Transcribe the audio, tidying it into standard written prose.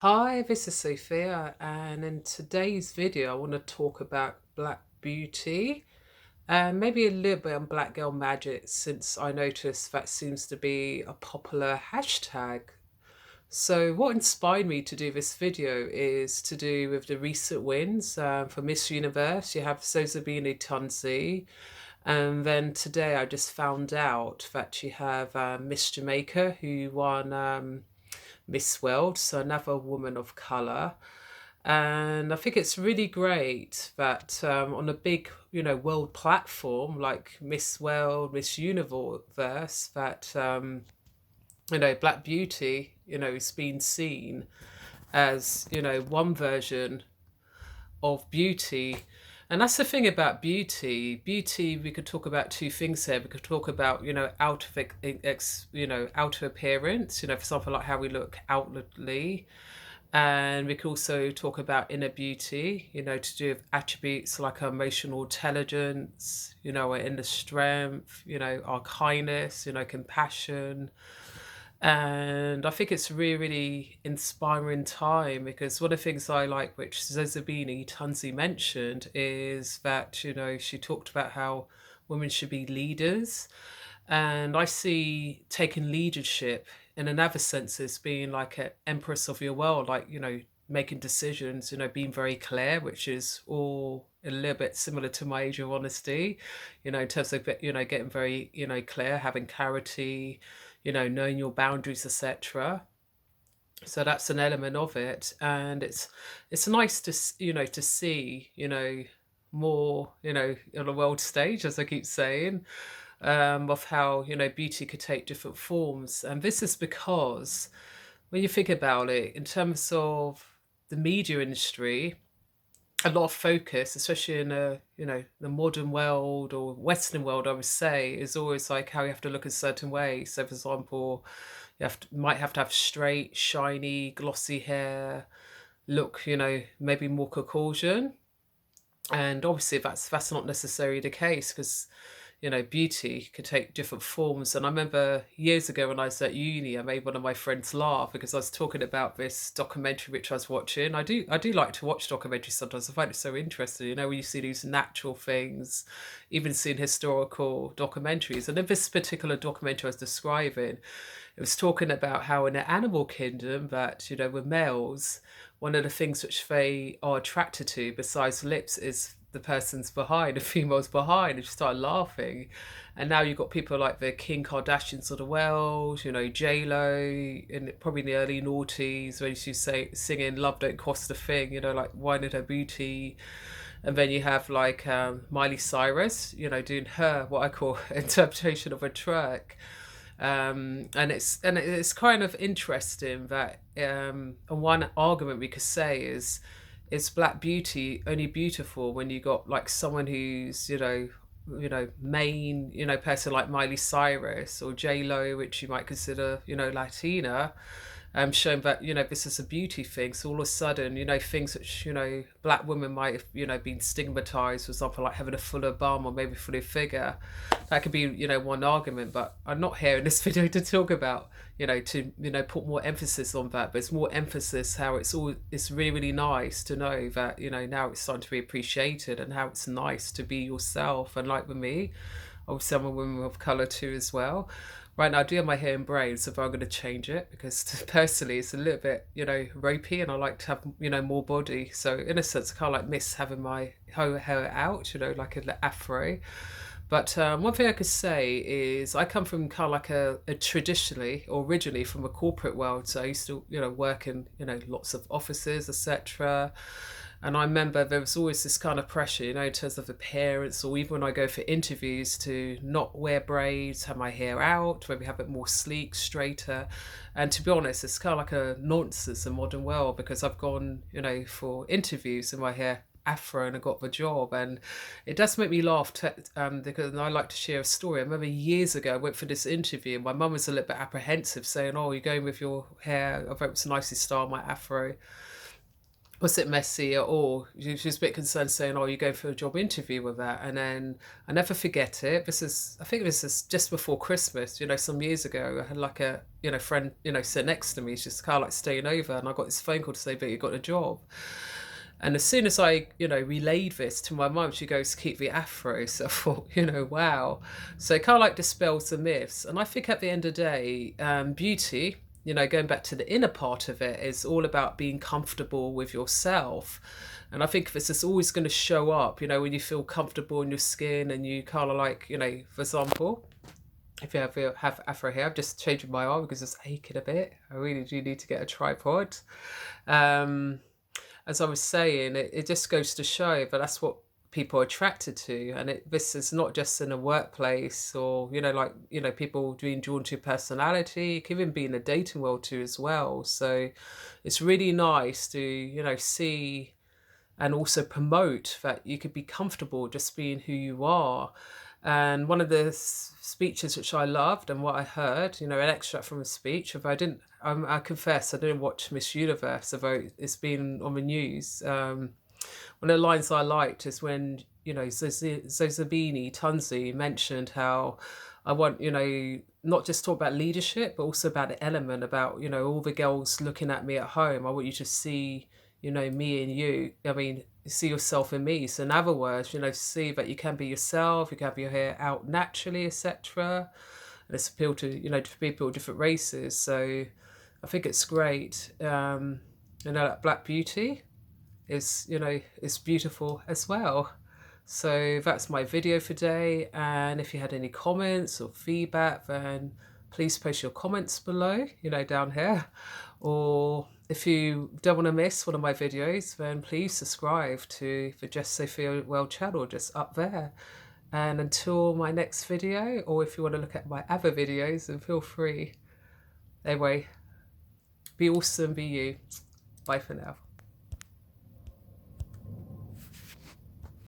Hi, this is Sophia, and in today's video, I want to talk about Black beauty and maybe a little bit on Black girl magic since I noticed that seems to be a popular hashtag. So, what inspired me to do this video is to do with the recent wins for Miss Universe. You have Zozibini Tunzi, and then today I just found out that you have Miss Jamaica who won Miss World, so another woman of colour. And I think it's really great that on a big, world platform like Miss World, Miss Universe, that Black Beauty, is being seen as one version of beauty. And that's the thing about beauty. Beauty, we could talk about two things here. We could talk about, outer appearance, for example, like how we look outwardly. And we could also talk about inner beauty, to do with attributes like our emotional intelligence, our inner strength, our kindness, compassion. And I think it's really, really inspiring time because one of the things I like, which Zozibini Tunzi mentioned, is that, she talked about how women should be leaders. And I see taking leadership in another sense as being like an empress of your world, like, making decisions, being very clear, which is all a little bit similar to my age of honesty, in terms of, getting very, clear, having clarity, knowing your boundaries, etc. So that's an element of it, and it's nice to to see more on a world stage, as I keep saying, of how beauty could take different forms, and this is because when you think about it, in terms of the media industry, a lot of focus, especially in the modern world or Western world, I would say, is always like how you have to look a certain way. So, for example, might have to have straight, shiny, glossy hair, look, maybe more Caucasian, and obviously that's not necessarily the case because beauty could take different forms. And I remember years ago when I was at uni, I made one of my friends laugh because I was talking about this documentary which I was watching. I do like to watch documentaries sometimes. I find it so interesting, when you see these natural things, even seeing historical documentaries. And in this particular documentary I was describing, it was talking about how in the animal kingdom that, with males, one of the things which they are attracted to besides lips is the person's behind, the female's behind, and she started laughing. And now you've got people like the Kim Kardashians of the world, J Lo, in probably in the early noughties when she's singing "Love Don't Cost a Thing," like whining her booty. And then you have like Miley Cyrus, doing her what I call interpretation of a track. And it's kind of interesting that one argument we could say is Black beauty only beautiful when you got like someone who's main person like Miley Cyrus or J Lo, which you might consider Latina, showing that this is a beauty thing. So all of a sudden, things which Black women might have been stigmatized, for example, like having a fuller bum or maybe fuller figure. That could be one argument, but I'm not here in this video to talk about to put more emphasis on that. But it's more emphasis how it's really, really nice to know that now it's starting to be appreciated, and how it's nice to be yourself. And like with me, obviously I'm a woman of color too as well. Right now, I do have my hair in braids, so I'm going to change it because personally it's a little bit, ropey, and I like to have, more body. So in a sense, I kind of like miss having my hair out, like an afro. But one thing I could say is I come from kind of like a traditionally or originally from a corporate world. So I used to, work in, lots of offices, etc. And I remember there was always this kind of pressure, in terms of appearance, or even when I go for interviews, to not wear braids, have my hair out, maybe have it more sleek, straighter. And to be honest, it's kind of like a nonsense in modern world because I've gone, for interviews and my hair afro and I got the job. And it does make me laugh because I like to share a story. I remember years ago I went for this interview and my mum was a little bit apprehensive saying, "Oh, you're going with your hair, I hope it's nicely styled, my afro." was it messy at all? She was a bit concerned, saying, "Oh, you're going for a job interview with that." And then I never forget it. I think this is just before Christmas, some years ago. I had like a, friend, sit next to me. She's just kind of like staying over. And I got this phone call to say, "But you got a job." And as soon as I, relayed this to my mum, she goes, "Keep the afro." So I thought, wow. So it kind of like dispels the myths. And I think at the end of the day, beauty, going back to the inner part of it, is all about being comfortable with yourself. And I think this is always going to show up, when you feel comfortable in your skin and you kind of like, for example, if you have afro hair, I'm just changing my arm because it's aching a bit. I really do need to get a tripod. Um, as I was saying, it just goes to show that that's what people are attracted to. And this is not just in a workplace or, like, people being drawn to personality. It can even be in the dating world too as well. So it's really nice to, see and also promote that you could be comfortable just being who you are. And one of the speeches which I loved and what I heard, an extract from a speech, if I didn't, I confess, I didn't watch Miss Universe, although it's been on the news. One of the lines I liked is when, Zozibini Tunzi mentioned how I want, not just talk about leadership, but also about the element about, all the girls looking at me at home. I want you to see, me and you. I mean, see yourself in me. So in other words, see that you can be yourself, you can have your hair out naturally, etc. And it's appeal to, to people of different races. So I think it's great. That Black beauty is beautiful as well. So that's my video for today. And if you had any comments or feedback, then please post your comments below, down here. Or if you don't want to miss one of my videos, then please subscribe to the Just Sophia World channel just up there. And until my next video, or if you want to look at my other videos, then feel free. Anyway, be awesome, be you. Bye for now.